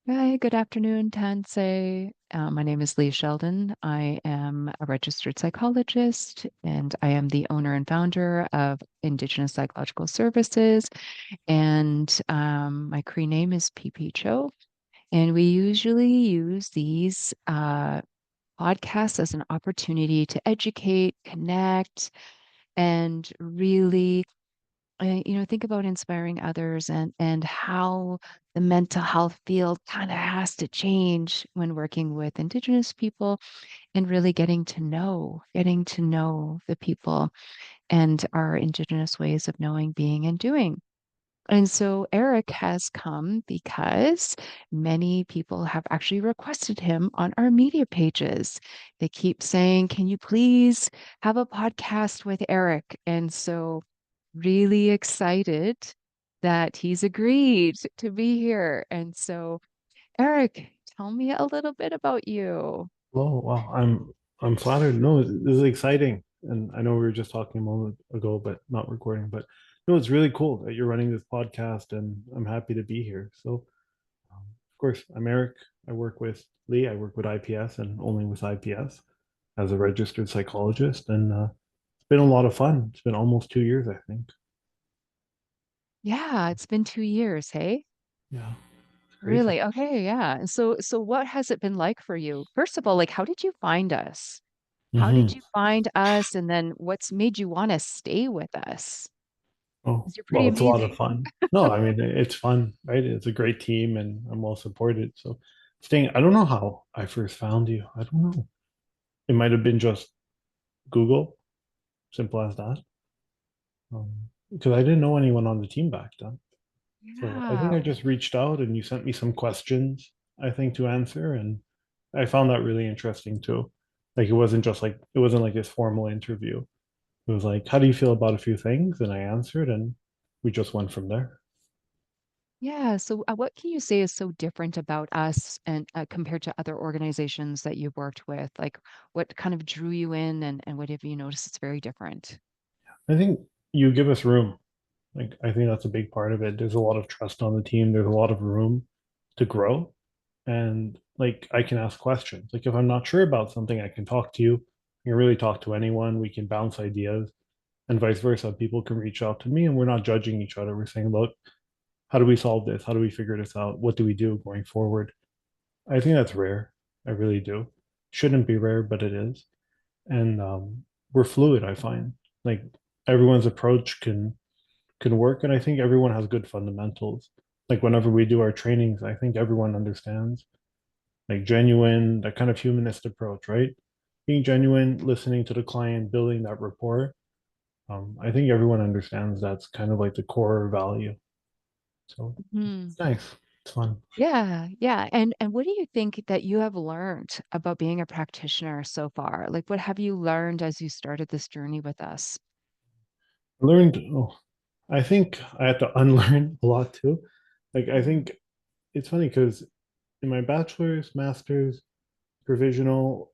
Hi, good afternoon, Tansei. My name is Lee Sheldon. I am a registered psychologist and I am the owner and founder of Indigenous Psychological Services. And my Cree name is PP Cho. And we usually use these podcasts as an opportunity to educate, connect, and really think about inspiring others and how the mental health field kind of has to change when working with Indigenous people and really getting to know the people and our Indigenous ways of knowing, being, and doing. And so Eric has come because many people have actually requested him on our media pages. They keep saying, "Can you please have a podcast with Eric?" And so really excited that he's agreed to be here. And so, Eric, tell me a little bit about you. Oh, wow. I'm flattered. No, this is exciting. And I know we were just talking a moment ago, but not recording. But no, it's really cool that you're running this podcast, and I'm happy to be here. So, of course, I'm Eric. I work with Lee. I work with IPS and only with IPS as a registered psychologist, and it's been a lot of fun. It's been almost 2 years, I think. Yeah, it's been 2 years, hey? Yeah, it's crazy. Really? Okay, yeah. And so what has it been like for you? First of all, like how did you find us? How did Hmm. you find us? And then what's made you want to stay with us? Oh, Because you're pretty well, it's a lot of amazing. fun. No, I mean, it's fun, right? It's a great team and I'm well supported. So staying, I don't know how I first found you. I don't know. It might have been just Google, simple as that. Because I didn't know anyone on the team back then. So I think Yeah. I just reached out and you sent me some questions, I think, to answer. And I found that really interesting too. Like it wasn't like this formal interview. It was like, how do you feel about a few things? And I answered and we just went from there. Yeah. So, what can you say is so different about us and compared to other organizations that you've worked with? Like, what kind of drew you in, and what have you noticed it's very different? I think you give us room. Like I think that's a big part of it. There's a lot of trust on the team. There's a lot of room to grow. And like I can ask questions. Like if I'm not sure about something, I can talk to you. I can really talk to anyone. We can bounce ideas and vice versa. People can reach out to me and we're not judging each other. We're saying, look, how do we solve this? How do we figure this out? What do we do going forward? I think that's rare. I really do. Shouldn't be rare, but it is. And we're fluid, I find. Like everyone's approach can work. And I think everyone has good fundamentals. Like whenever we do our trainings, I think everyone understands like genuine, that kind of humanist approach, right? Being genuine, listening to the client, building that rapport. I think everyone understands that's kind of like the core value. So Hmm. it's nice. It's fun. Yeah, yeah. And what do you think that you have learned about being a practitioner so far? Like, what have you learned as you started this journey with us? I learned, oh, I think I had to unlearn a lot too. Like, I Mhm. think it's funny because in my bachelor's, master's, provisional,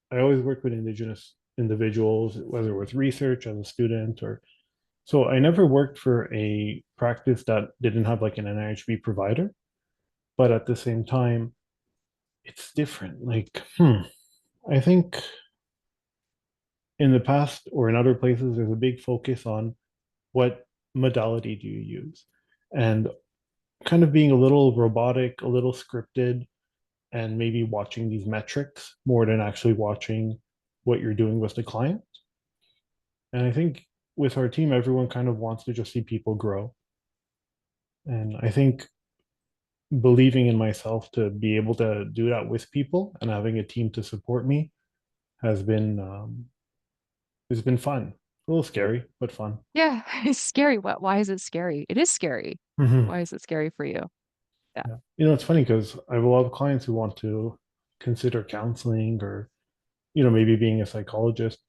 I always worked with Indigenous individuals, whether it was research as a student or so I never worked for a practice that didn't have like an NIHB provider, but at the same time, it's different. Like, I think in the past or in other places, there's a big focus on what modality do you use and kind of being a little robotic, a little scripted, and maybe watching these metrics more than actually watching what you're doing with the client. And I think with our team, everyone kind of wants to just see people grow. And I think believing in myself to be able to do that with people and having a team to support me has been fun. A little scary, but fun. Yeah, it's scary. Why is it scary? It is scary. Hmm. Why is it scary for you? Yeah. Yeah. It's funny because I have a lot of clients who want to consider counseling or, maybe being a psychologist.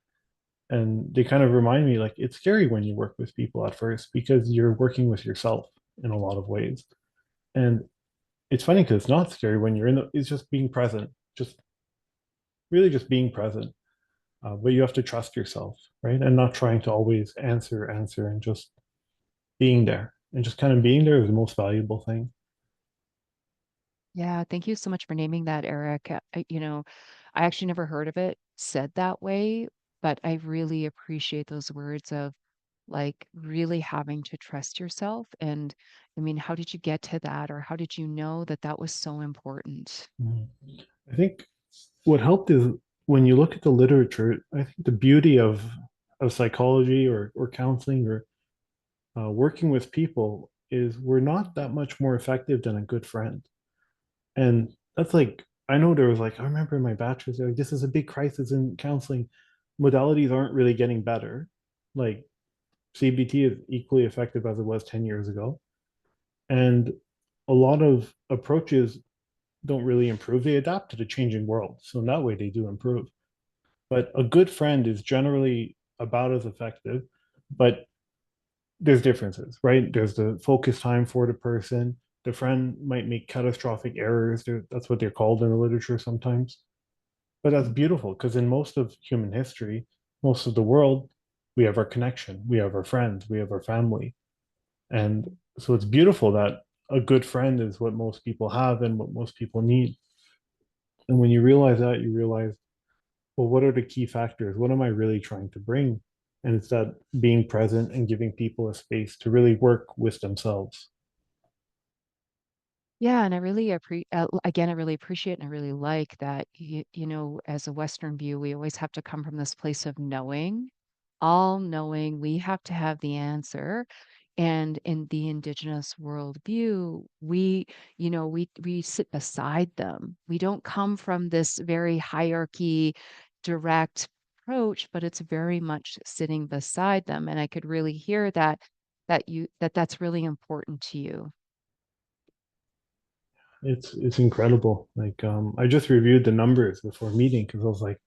And they kind of remind me like it's scary when you work with people at first because you're working with yourself in a lot of ways. And it's funny because it's not scary when it's just being present, just really just being present. But you have to trust yourself, right? And not trying to always answer, and just being there. And just kind of being there is the most valuable thing. Yeah, thank you so much for naming that, Eric. I actually never heard of it said that way, but I really appreciate those words of like really having to trust yourself. And I mean, how did you get to that, or how did you know that that was so important? Mhm. I think what helped is when you look at the literature, I think the beauty of psychology or counseling or working with people is we're not that much more effective than a good friend. And that's like, I know there was like, I remember in my bachelor's, like, this is a big crisis in counseling. Modalities aren't really getting better. Like CBT is equally effective as it was 10 years ago. And a lot of approaches don't really improve. They adapt to the changing world. So in that way, they do improve. But a good friend is generally about as effective, but there's differences, right? There's the focus time for the person. The friend might make catastrophic errors. That's what they're called in the literature sometimes. But that's beautiful because in most of human history, most of the world, we have our connection, we have our friends, we have our family. And so it's beautiful that a good friend is what most people have and what most people need. And when you realize that, you realize, well, what are the key factors? What am I really trying to bring? And it's that being present and giving people a space to really work with themselves. Yeah, and I really again, I really appreciate and I really like that as a Western view, we always have to come from this place of knowing, all knowing, we have to have the answer. And in the indigenous worldview, we sit beside them. We don't come from this very hierarchy, direct approach, but it's very much sitting beside them. And I could really hear that's really important to you. It's incredible. Like I just reviewed the numbers before meeting because I was like,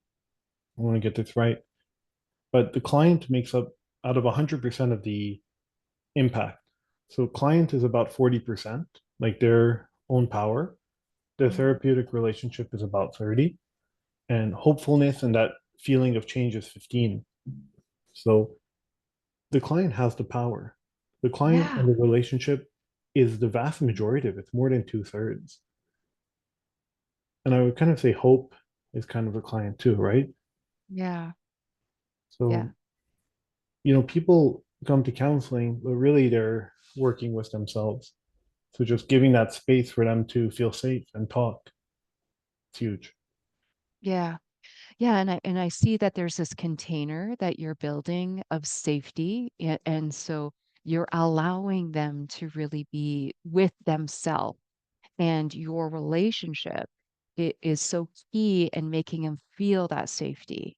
I want to get this right. But the client makes up out of 100% of the impact. So client is about 40%, like their own power. The Mm. therapeutic relationship is about 30, and hopefulness and that feeling of change is 15. So the client has the power. The client Yeah. and the relationship is the vast majority of it. It's more than two-thirds. And I would kind of say hope is kind of a client too, right? Yeah. Yeah. So, people come to counseling, but really they're working with themselves. So just giving that space for them to feel safe and talk, it's huge. Yeah. Yeah, and I see that there's this container that you're building of safety, and so you're allowing them to really be with themselves, and your relationship is so key in making them feel that safety.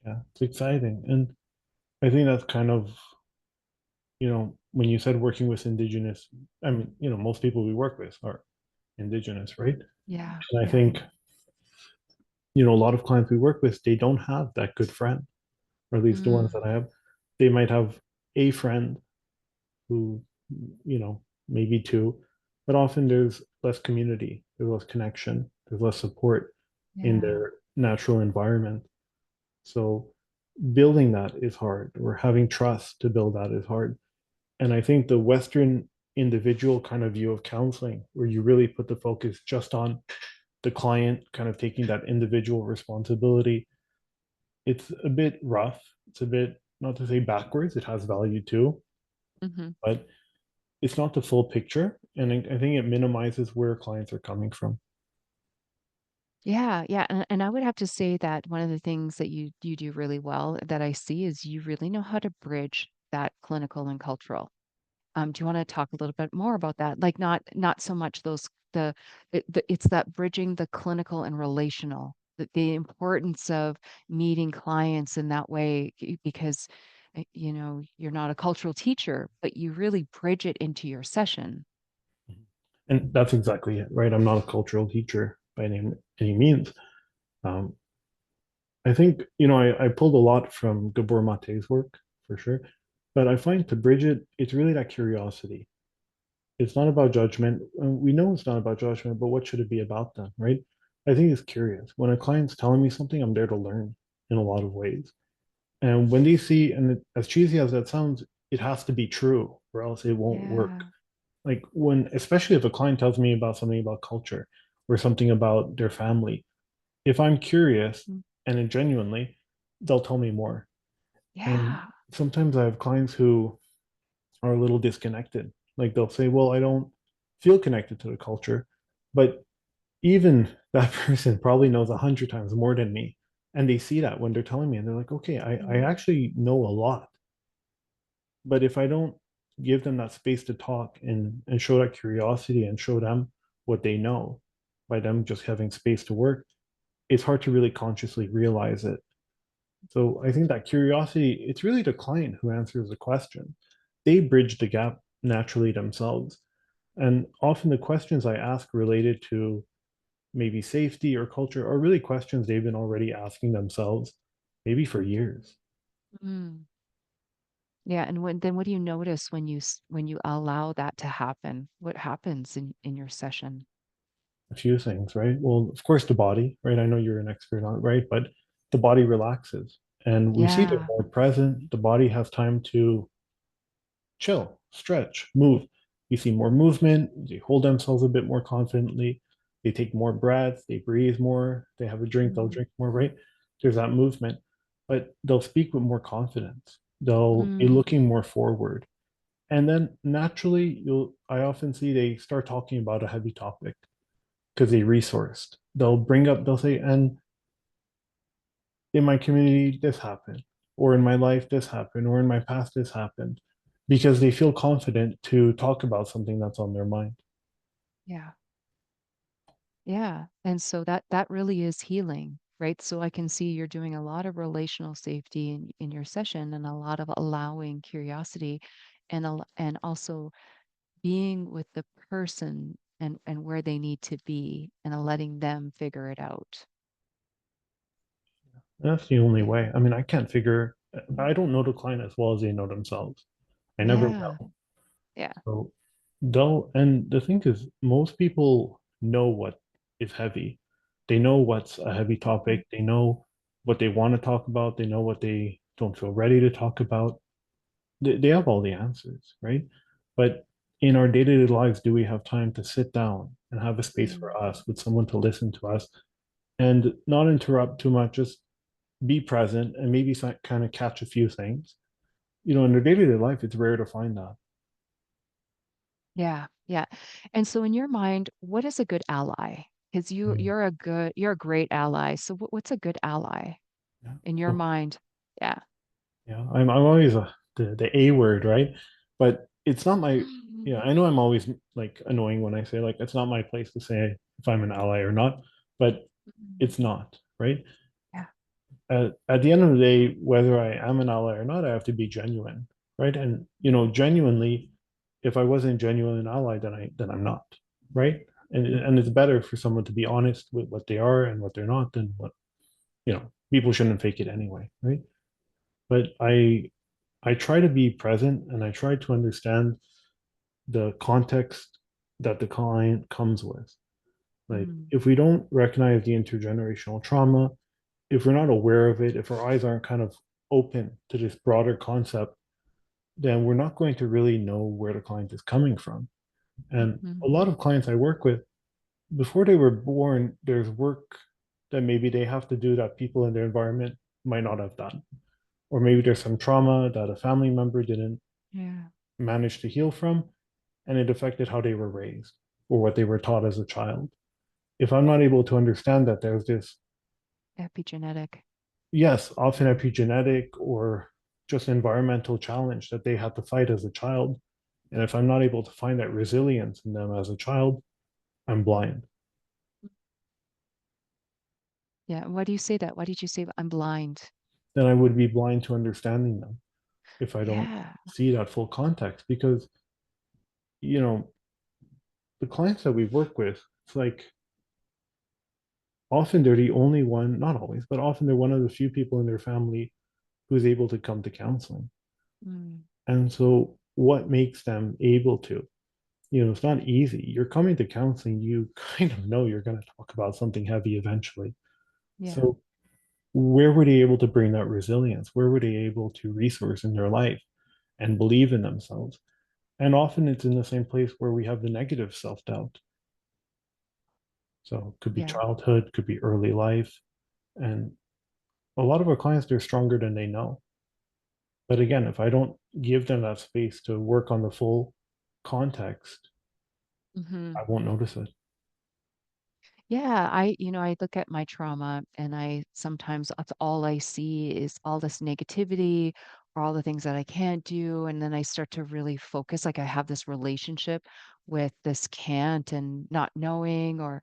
Yeah, it's exciting. And I think that's kind of, when you said working with Indigenous, I mean, most people we work with are Indigenous, right? Yeah, And I yeah. think, a lot of clients we work with, they don't have that good friend, or at least the ones Mm, that I have. They might have a friend who, maybe two, but often there's less community, there's less connection, there's less support in yeah. their natural environment. So building that is hard, or having trust to build that is hard. And I think the Western individual kind of view of counseling, where you really put the focus just on the client, kind of taking that individual responsibility, it's a bit rough. It's a bit, not to say backwards, it has value too, Hmm. but it's not the full picture. And I think it minimizes where clients are coming from. Yeah, yeah, and I would have to say that one of the things that you do really well that I see is you really know how to bridge that clinical and cultural. Do you want to talk a little bit more about that? Like not so much it's that bridging the clinical and relational, the importance of meeting clients in that way because you're not a cultural teacher, but you really bridge it into your session. And that's exactly it, right? I'm not a cultural teacher by any means. Um, I think, I pulled a lot from Gabor Mate's work for sure. But I find to bridge it, it's really that curiosity. It's not about judgment. We know it's not about judgment, but what should it be about then, right? I think it's curious. When a client's telling me something, I'm there to learn in a lot of ways. And when they see, and as cheesy as that sounds, it has to be true or else it won't work. Yeah. Like when, especially if a client tells me about something about culture or something about their family, if I'm curious Mm. and genuinely, they'll tell me more. And Yeah. sometimes I have clients who are a little disconnected. Like they'll say, well, I don't feel connected to the culture. But even that person probably knows 100 times more than me. And they see that when they're telling me, and they're like, okay, I Mm. actually know a lot. But if I don't give them that space to talk and show that curiosity and show them what they know by them just having space to work, it's hard to really consciously realize it. So I think that curiosity, it's really the client who answers the question. They bridge the gap naturally themselves. And often the questions I ask related to maybe safety or culture are really questions they've been already asking themselves, maybe for years. Mm. Yeah, and what do you notice when when you allow that to happen? What happens in your session? A few things, right? Well, of course, the body, right? I know you're an expert on it, right? But the body relaxes and we see they're Yeah. more present. The body has time to chill, stretch, move. You see more movement. They hold themselves a bit more confidently. They take more breaths. They breathe more. They have a drink. They'll Mm. drink more, right? There's that movement, but they'll speak with more confidence. They'll be Mm. looking more forward. And then naturally, I often see they start talking about a heavy topic because they resourced. They'll say, and in my community, this happened, or in my life, this happened, or in my past, this happened, because they feel confident to talk about something that's on their mind. Yeah. Yeah. And so that really is healing, right? So I can see you're doing a lot of relational safety in your session and a lot of allowing curiosity and also being with the person and where they need to be and letting them figure it out. And that's the only Yeah. way. I mean, I don't know the client as well as they know themselves. I never Yeah. will. Yeah. So though, and the thing is, most people know what is heavy. They know what's a heavy Mm. topic. They know what they want to talk about. They know what they don't feel ready to talk about. They have all the answers, right? But in our day-to-day lives, do we have time to sit down and have a space Mm. for us with someone to listen to us and not interrupt too much, just be present and maybe kind of catch a few things. In their day-to-day life, it's rare to find that. Yeah. Yeah. And so in your mind, what is a good ally? Because Mm. you're a great ally. So what's a good ally Yeah. in your So, mind? Yeah. yeah, I'm always the A word, right? But it's not my, yeah, I know I'm always like annoying when I say like it's not my place to say if I'm an ally or not, but Mhm. it's not, right? Yeah. At the end of the day, whether I am an ally or not, I have to be genuine, right? And genuinely, if I wasn't genuine an ally, then I'm not, right? And it's better for someone to be honest with what they are and what they're not than what people shouldn't fake it anyway, right? But I try to be present and I try to understand the context that the client comes with. Like Mm. if we don't recognize the intergenerational trauma, if we're not aware of it, if our eyes aren't kind of open to this broader concept, then we're not going to really know where the client is coming from. And a Mhm. lot of clients I work with, before they were born, there's work that maybe they have to do that people in their environment might not have done. Or maybe there's some trauma that a family member didn't Yeah. manage to heal from, and it affected how they were raised or what they were taught as a child. If I'm not able to understand that there's this, Epigenetic. yes, often epigenetic or just environmental challenge that they had to fight as a child. And if I'm not able to find that resilience in them as a child, I'm blind. Yeah. Why do you say that? Why did you say I'm blind? Then I would be blind to understanding them if I don't Yeah. see that full context. Because, you know, the clients that we work with, it's like often they're the only one, not always, but often they're one of the few people in their family who's able to come to counseling. Mm. And so, what makes them able to? It's not easy. You're coming to counseling, you kind of know you're going to talk about something heavy eventually. Yeah. So, where were they able to bring that resilience? Where were they able to resource in their life and believe in themselves? And often it's in the same place where we have the negative self-doubt. So it could be Yeah. childhood, could be early life. And a lot of our clients, they're stronger than they know. But again, if I don't give them that space to work on the full context, Hmm. I won't notice it. Yeah, I look at my trauma and I sometimes that's all I see is all this negativity or all the things that I can't do. And then I start to really focus, like I have this relationship with this can't and not knowing or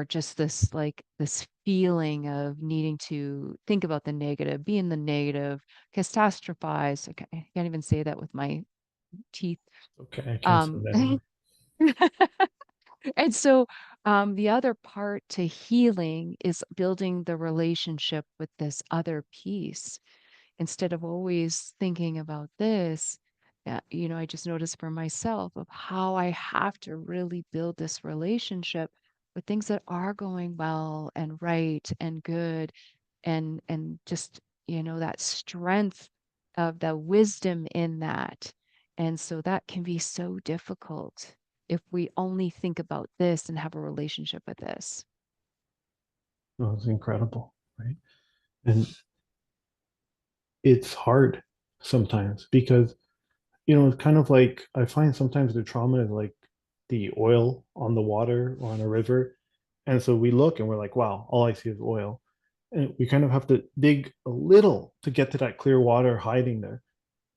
just this like this feeling of needing to think about the negative, be in the negative, catastrophize. I can't even say that with my teeth. Okay, I can't say Um, that either. And so, the other part to healing is building the relationship with this other piece instead of always thinking about this. I just noticed for myself of how I have to really build this relationship with things that are going well and right and good and just that strength of the wisdom in that. And so that can be so difficult if we only think about this and have a relationship with this. No, it's incredible, right? And it's hard sometimes because, it's kind of like I find sometimes the trauma is like the oil on the water or on a river. And so we look and we're like, wow, all I see is oil. And we kind of have to dig a little to get to that clear water hiding there.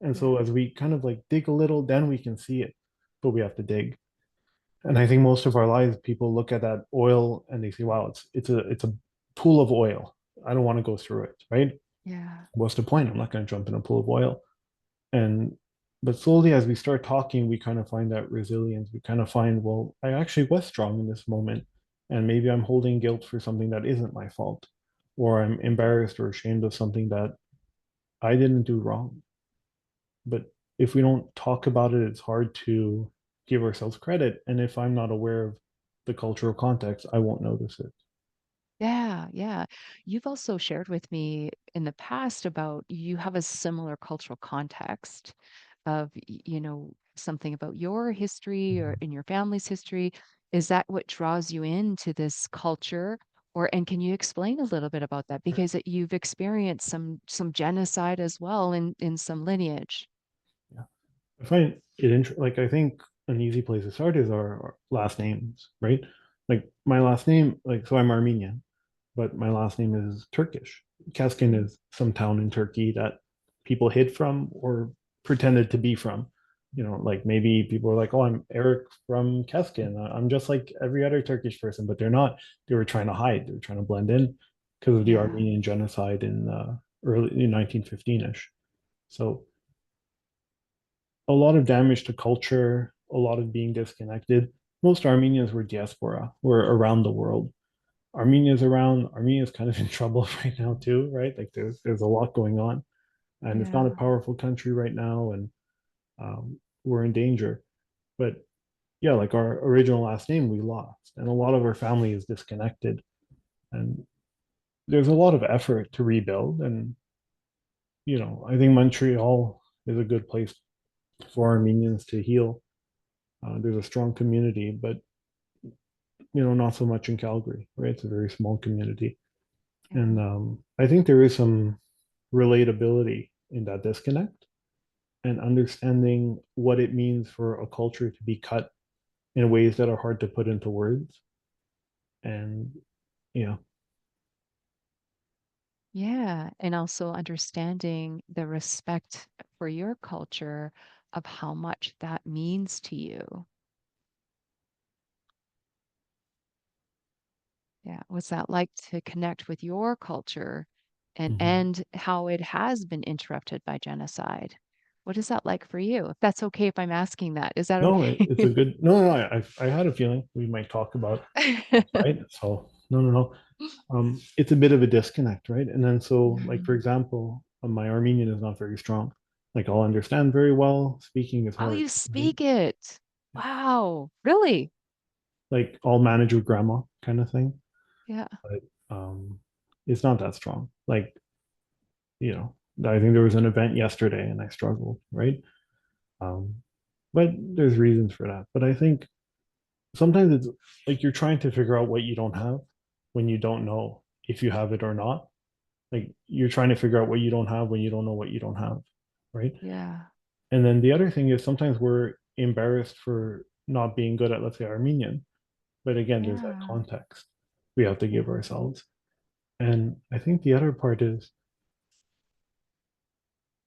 And Yeah. so as we kind of like dig a little, then we can see it, but we have to dig. And I think most of our lives, people look at that oil and they say, wow, it's a pool of oil. I don't want to go through it, right? Yeah. What's the point? I'm not going to jump in a pool of oil. And but slowly as we start talking, we kind of find that resilience. We kind of find, well, I actually was strong in this moment. And maybe I'm holding guilt for something that isn't my fault, or I'm embarrassed or ashamed of something that I didn't do wrong. But if we don't talk about it, it's hard to give ourselves credit. And if I'm not aware of the cultural context, I won't notice it. Yeah, yeah. You've also shared with me in the past about you have a similar cultural context of, something about your history or Mhm. in your family's history. Is that what draws you into this culture? And can you explain a little bit about that? Because you've experienced some genocide as well in some lineage. Yeah. I find like I think an easy place to start is our last names, right? Like my last name, like so I'm Armenian, but my last name is Turkish. Keskin Mm. is some town in Turkey that people hid from or pretended to be from. Like maybe people are like, "Oh, I'm Eric from Keskin. I'm just like every other Turkish person," but they're not. They were trying to hide. They were trying to blend in because of the Yeah. Armenian genocide in early in 1915ish. So a lot of damage to culture, a lot of being disconnected. Most Armenians were diaspora, were around the world. Armenia's kind of in trouble right now too, right? Like there's a lot going on, and it's not a Yeah. powerful country right now, and we're in danger. But yeah, like our original last name we lost, and a lot of our family is disconnected, and there's a lot of effort to rebuild. And I think Montreal is a good place for Armenians to heal. There's a strong community, but not so much in Calgary, right? It's a very small community. And Yeah. I think there is some relatability in that disconnect and understanding what it means for a culture to be cut in ways that are hard to put into words. And yeah, Yeah, and also understanding the respect for your culture of how much that means to you. Yeah, what's that like to connect with your culture and mm-hmm. and how it has been interrupted by genocide? What is that like for you? If that's okay if I'm asking that, is that No, okay? it's a good. No, no, no. I had a feeling we might talk about right. So no, no, no. It's a bit of a disconnect, right? And then so, like for Mhm. example, my Armenian is not very strong. Like I'll understand very well. Speaking is Oh, hard, you right? speak it. Wow, really? Like I'll manage with grandma kind of thing, Yeah. but it's not that strong. Like I think there was an event yesterday and I struggled, right? Um, but there's reasons for that. But I think sometimes it's like you're trying to figure out what you don't have when you don't know if you have it or not. Like you're trying to figure out what you don't have when you don't know what you don't have, right? Yeah. And then the other thing is sometimes we're embarrassed for not being good at, let's say, Armenian. But again, there's that Yeah. context we have to give ourselves. And I think the other part is,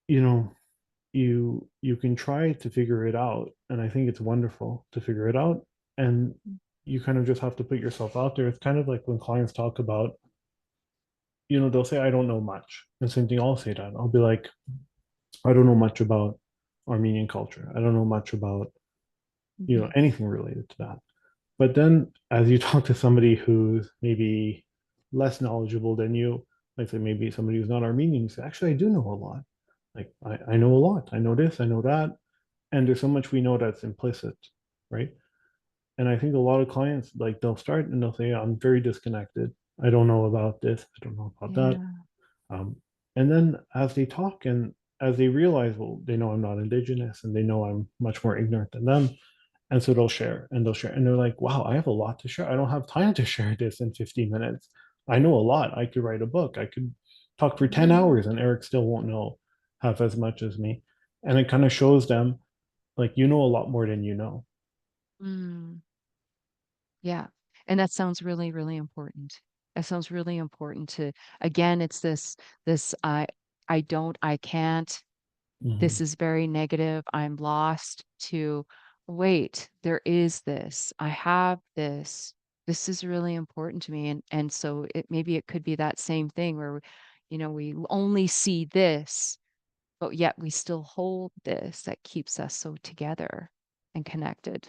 you know, you can try to figure it out, and I think it's wonderful to figure it out. And you kind of just have to put yourself out there. It's kind of like when clients talk about, they'll say, I don't know much. And same thing, I'll say that. I'll be like, I don't know much about Armenian culture. I don't know much about, Mm-hmm. anything related to that. But then as you talk to somebody who's maybe less knowledgeable than you, like say maybe somebody who's not Armenian, you say, actually, I do know a lot. Like I know a lot. I know this, I know that. And there's so much we know that's implicit, right? And I think a lot of clients, like they'll start and they'll say, I'm very disconnected. I don't know about this. I don't know about that. Yeah. Um, and then as they talk and as they realize, well, they know I'm not Indigenous and they know I'm much more ignorant than them, and so they'll share and they'll share. And they're like, wow, I have a lot to share. I don't have time to share this in 15 minutes. I know a lot. I could write a book. I could talk for 10 Yeah. hours and Eric still won't know half as much as me. And it kind of shows them like, you know, a lot more than you know. Mm. Yeah. And that sounds really, really important. That sounds really important to, again, it's this I don't, I can't, this Mhm. is very negative, I'm lost, to wait, there is this, I have this is really important to me. And so it maybe it could be that same thing where, we only see this, but yet we still hold this that keeps us so together and connected.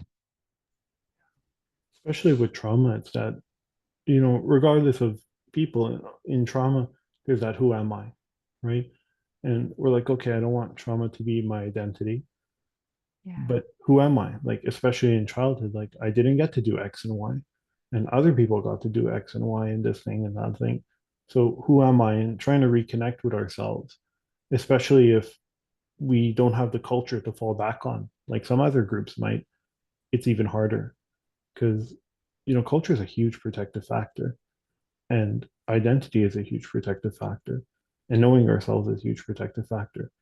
Especially with trauma, it's that, regardless of people in trauma, there's that who am I, right? And we're like, okay, I don't want trauma to be my identity. Yeah. But who am I? Like, especially in childhood, like I didn't get to do X and Y, and other people got to do X and Y and this thing and that thing. So who am I? And trying to reconnect with ourselves, especially if we don't have the culture to fall back on, like some other groups might, it's even harder because, culture is a huge protective factor, and identity is a huge protective factor, and knowing ourselves is a huge protective factor.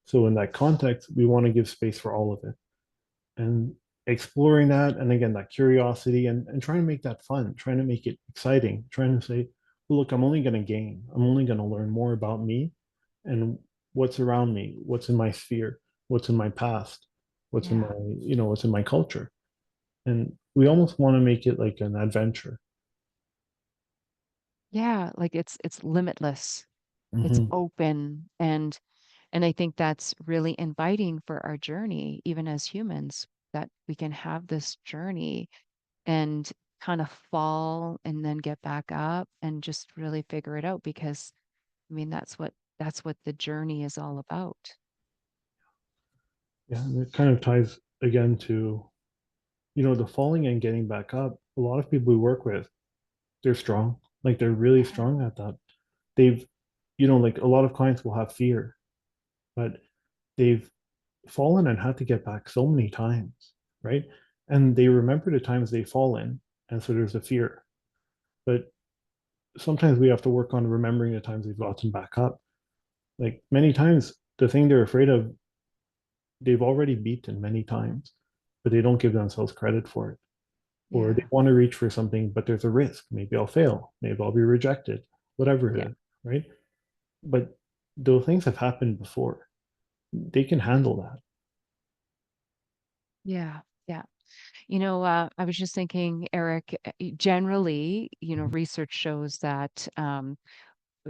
So in that context, we want to give space for all of it and exploring that, and again that curiosity, and trying to make that fun, trying to make it exciting, trying to say, well, look, I'm only going to gain, I'm only going to learn more about me and what's around me, what's in my sphere, what's in my past, what's in Yeah. my what's in my culture. And we almost want to make it like an adventure. Yeah, like it's limitless. It's Mm-hmm. open, and I think that's really inviting for our journey, even as humans, that we can have this journey and kind of fall and then get back up and just really figure it out, because I mean that's what the journey is all about. Yeah, and it kind of ties again to, the falling and getting back up. A lot of people we work with, they're strong, like they're really Yeah. strong at that. They've, like a lot of clients will have fear, but they've fallen and had to get back so many times, right? And they remember the times they've fallen, and so there's a fear. But sometimes we have to work on remembering the times they've gotten back up. Like many times, the thing they're afraid of, they've already beaten many times, but they don't give themselves credit for it. Or they Yeah. want to reach for something, but there's a risk. Maybe I'll fail. Maybe I'll be rejected, whatever Yeah. it is, right? But those things have happened before. They can handle that. Yeah. Yeah. I was just thinking, Eric, generally, Mhm. research shows that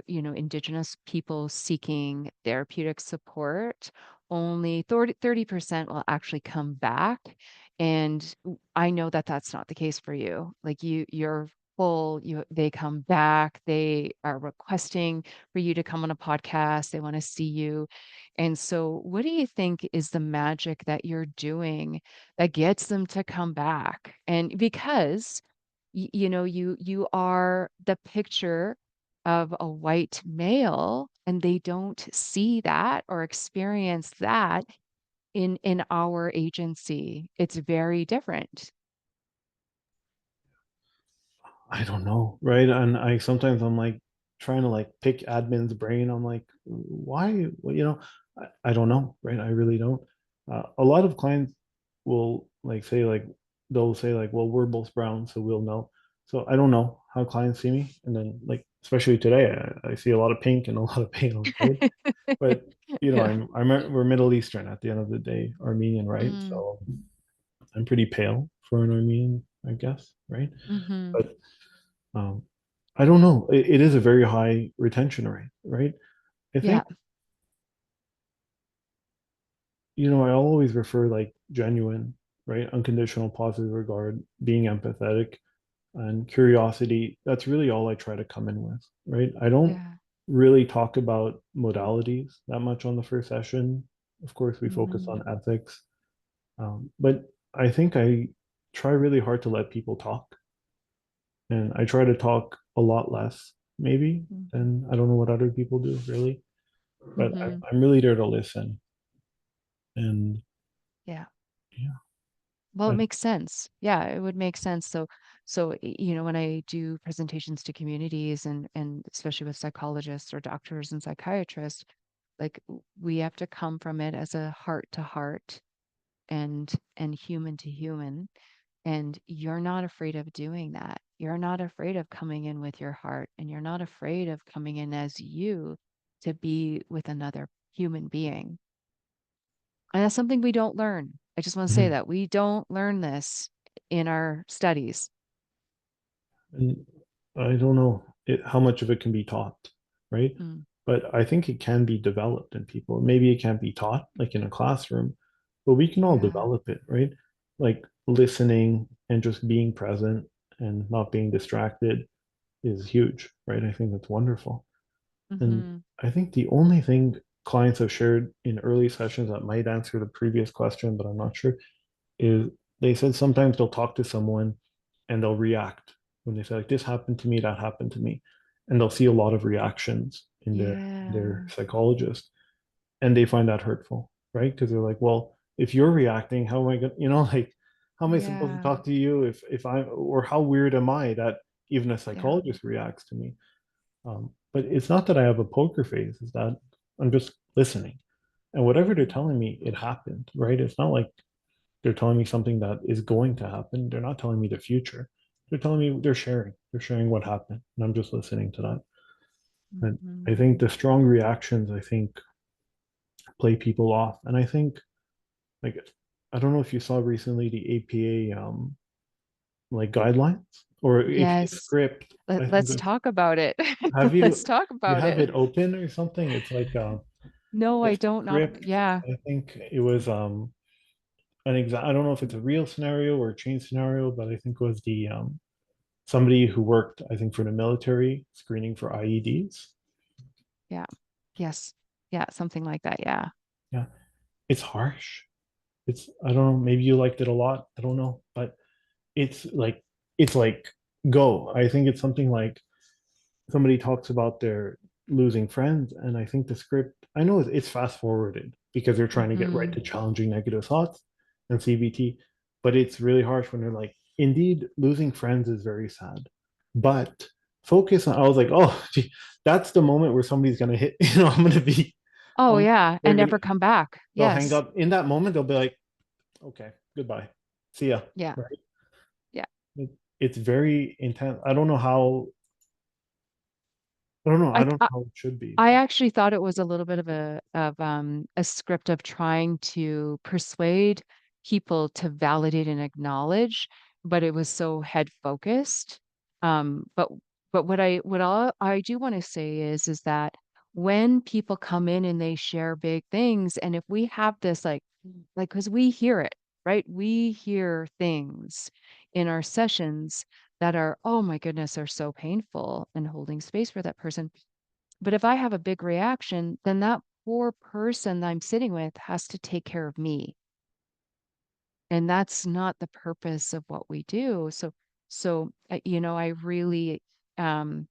Indigenous people seeking therapeutic support, only 30% will actually come back. And I know that that's not the case for you. Like you're full, they come back, they are requesting for you to come on a podcast, they want to see you. And so what do you think is the magic that you're doing that gets them to come back? And because you are the picture of a white male and they don't see that or experience that, in our agency. It's very different. I don't know, right? And I sometimes I'm like trying to like pick admin's brain. I'm like, why? Well, I don't know, right? I really don't. A lot of clients will like say like they'll say like, well, we're both brown, so we'll know. So I don't know how clients see me, and then like especially today, I see a lot of pink and a lot of pale, right? But Yeah. we're Middle Eastern at the end of the day, Armenian, right? Mm, So I'm pretty pale for an Armenian, I guess, right? hmm. But um, I don't know. It is a very high retention rate, right? I Yeah. think, I always refer like genuine, right? Unconditional positive regard, being empathetic, and curiosity. That's really all I try to come in with, right? I don't Yeah. really talk about modalities that much on the first session. Of course, we focus Hmm. on ethics, but I think I try really hard to let people talk, and I try to talk a lot less, maybe, than I don't know what other people do, really. But Hmm. I'm really there to listen. And Yeah. yeah, Well, it I, makes sense. Yeah, it would make sense. When I do presentations to communities and especially with psychologists or doctors and psychiatrists, like we have to come from it as a heart to heart and human to human. And you're not afraid of doing that. You're not afraid of coming in with your heart, and you're not afraid of coming in as you to be with another human being. And that's something we don't learn. I just want to say Mhm. that we don't learn this in our studies. And I don't know how much of it can be taught, right? Mm, But I think it can be developed in people. Maybe it can't be taught like in a classroom, but we can all yeah. develop it, right? Like listening and just being present and not being distracted is huge, right? I think that's wonderful. And Hmm. I think the only thing clients have shared in early sessions that might answer the previous question, but I'm not sure, is they said sometimes they'll talk to someone and they'll react when they say like this happened to me, that happened to me, and they'll see a lot of reactions in their Yeah. psychologist, and they find that hurtful, right? Because they're like, well, if you're reacting, how am I going? Like, how am I supposed to Yeah. talk to you if I'm, or how weird am I that even a Yeah. psychologist reacts to me? But it's not that I have a poker face; it's that I'm just listening, and whatever they're Hmm. telling me, it happened, right? It's not like they're telling me something that is going to happen. They're not telling me the future. They're telling me they're sharing. They're sharing what happened, and I'm just listening to that. And I think Hmm. the strong reactions, I think, play people off. And I think, like, I don't know if you saw recently the APA like guidelines or APA Yes. script. I think Let's it's, talk about it. have Let's you talk you about have it. it open or something? It's like No, the I don't not. script. Yeah. I think it was an exact. I don't know if it's a real scenario or a change scenario, but I think it was the somebody who worked, I think, for the military screening for IEDs. Yeah. Yes. Yeah. Something like that. Yeah. Yeah, it's harsh. I don't know, maybe you liked it a lot. I don't know, but it's like, it's like, go. I think it's something like somebody talks about their losing friends, and I think the script, I know it's fast forwarded because they're trying to get right Hmm. to challenging negative thoughts and CBT, but it's really harsh when they're like, indeed, losing friends is very sad, but focus on. I was like, oh, gee, that's the moment where somebody's gonna hit. I'm gonna be. Oh, Um, yeah. they're And gonna. never come back. They'll hang Yes. up in that moment. They'll be like, okay, goodbye, see ya. Yeah. Right? Yeah. It's very intense. I don't know how. I don't know. I I, don't I know how it should be. I actually thought it was a little bit of a script of trying to persuade people to validate and acknowledge, but it was so head focused. But what I do want to say is that when people come in and they share big things, and if we have this like because we hear it, right? We hear things in our sessions that are, oh my goodness, are so painful, and holding space for that person. But if I have a big reaction, then that poor person that I'm sitting with has to take care of me. And that's not the purpose of what we do. I really, um,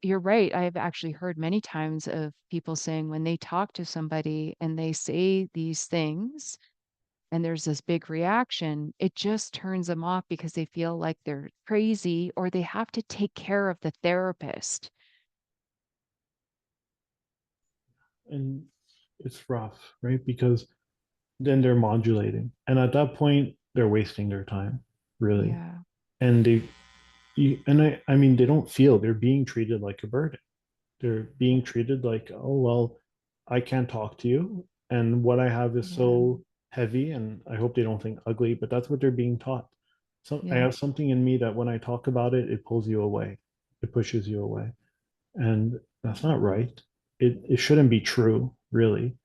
you're right. I've actually heard many times of people saying when they talk to somebody and they say these things and there's this big reaction, it just turns them off because they feel like they're crazy or they have to take care of the therapist. And it's rough, right? Because then they're modulating. And at that point, they're wasting their time, really. Yeah. And I mean, they don't feel they're being treated like a burden. They're being treated like, oh, well, I can't talk to you. And what I have is Yeah. so heavy. And I hope they don't think ugly, but that's what they're being taught. So I Yeah. have something in me that when I talk about it, it pulls you away, it pushes you away. And that's not right. It shouldn't be true, really.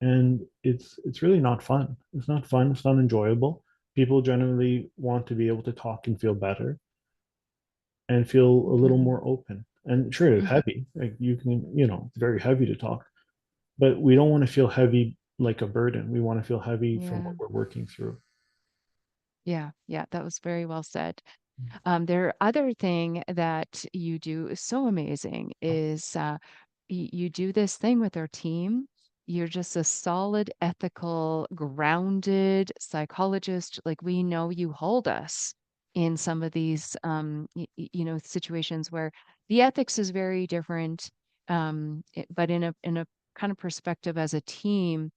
And it's really not fun. It's not fun. It's not enjoyable. People generally want to be able to talk and feel better and feel a little Mhm. more open. And sure, it's Mhm. heavy. Like you can, it's very heavy to talk, but we don't want to feel heavy like a burden. We want to feel heavy from what Yeah. we're working through. Yeah. Yeah. That was very well said. There other thing that you do is so amazing is you do this thing with our team. You're just a solid, ethical, grounded psychologist. Like we know you hold us in some of these, situations where the ethics is very different, but in a kind of perspective as a team,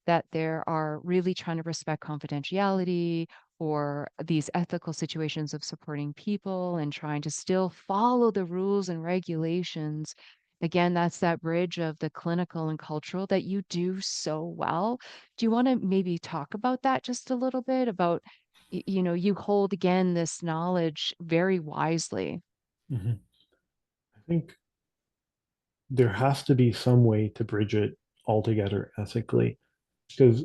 that there are really trying to respect confidentiality or these ethical situations of supporting people and trying to still follow the rules and regulations. Again, that's that bridge of the clinical and cultural that you do so well. Do you want to maybe talk about that just a little bit about, you hold again this knowledge very wisely. Mhm. I think there has to be some way to bridge it all together ethically because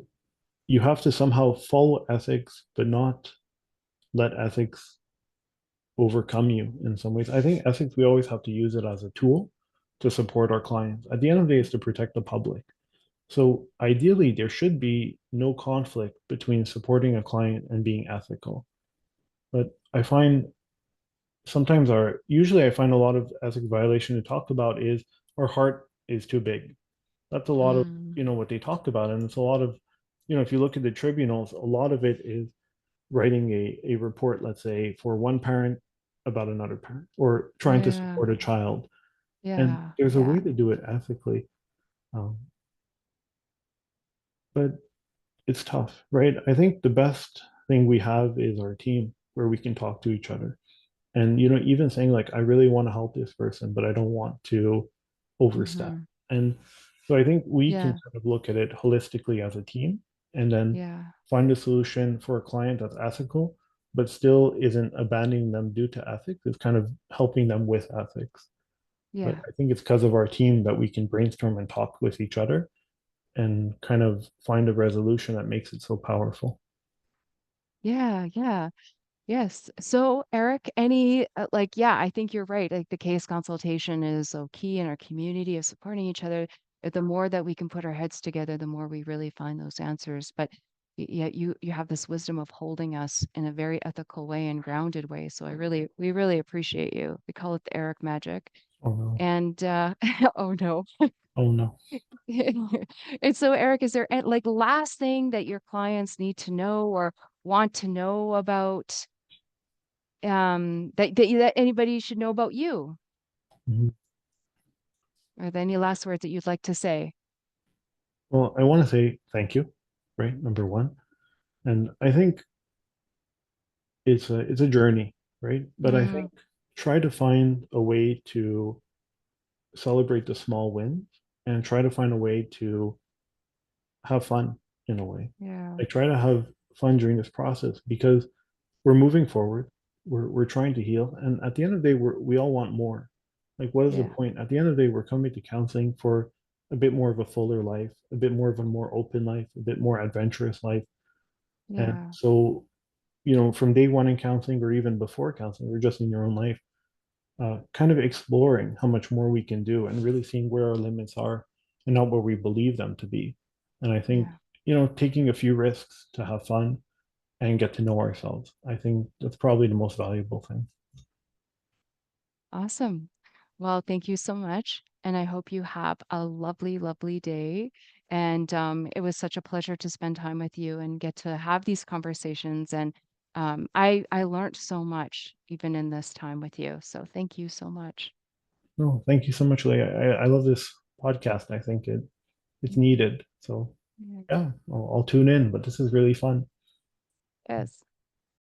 you have to somehow follow ethics, but not let ethics overcome you in some ways. I think ethics, we always have to use it as a tool to support our clients. At the end of the day, it's to protect the public. So ideally, there should be no conflict between supporting a client and being ethical. But I find sometimes usually I find a lot of ethics violation to talk about is our heart is too big. That's a lot of, Mm, what they talk about. And it's a lot of, if you look at the tribunals, a lot of it is writing a report, let's say, for one parent about another parent or trying to yeah, support a child. And yeah, there's a way yeah. to do it ethically. Um, but it's tough, right? I think the best thing we have is our team where we can talk to each other. And, even saying, like, I really want to help this person, but I don't want to overstep. Hmm. And so I think we can Yeah, kind of look at it holistically as a team and then yeah, find a solution for a client that's ethical, but still isn't abandoning them due to ethics. It's kind of helping them with ethics. But yeah, I think it's because of our team that we can brainstorm and talk with each other and kind of find a resolution that makes it so powerful. yeah, yeah. Yes. So, Eric, yeah, I think you're right. Like the case consultation is so key in our community of supporting each other. The more that we can put our heads together, the more we really find those answers. But yet you have this wisdom of holding us in a very ethical way and grounded way. So we really appreciate you. We call it the Eric magic. Oh no. And oh no. Oh no. And so, Eric, is there like last thing that your clients need to know or want to know about? That anybody should know about you? Mhm. Are there any last words that you'd like to say? Well, I want to say thank you, right? Number one. And I think it's a journey, right? But I think Mm, try to find a way to celebrate the small wins and try to find a way to have fun in a way. yeah, Like try to have fun during this process because we're moving forward. We're trying to heal. And at the end of the day, we all want more. Like, what is the yeah, point? At the end of the day, we're coming to counseling for a bit more of a fuller life, a bit more of a more open life, a bit more adventurous life. And yeah, so, from day one in counseling or even before counseling, or just in your own life, kind of exploring how much more we can do and really seeing where our limits are and not where we believe them to be. And I think, yeah. taking a few risks to have fun and get to know ourselves. I think that's probably the most valuable thing. Awesome. Well, thank you so much. And I hope you have a lovely, lovely day. And it was such a pleasure to spend time with you and get to have these conversations. And I learned so much even in this time with you. So thank you so much. No, thank you so much, Leah. I love this podcast. I think it's Mhm. needed. So Yeah. yeah, I'll tune in, but this is really fun. Yes.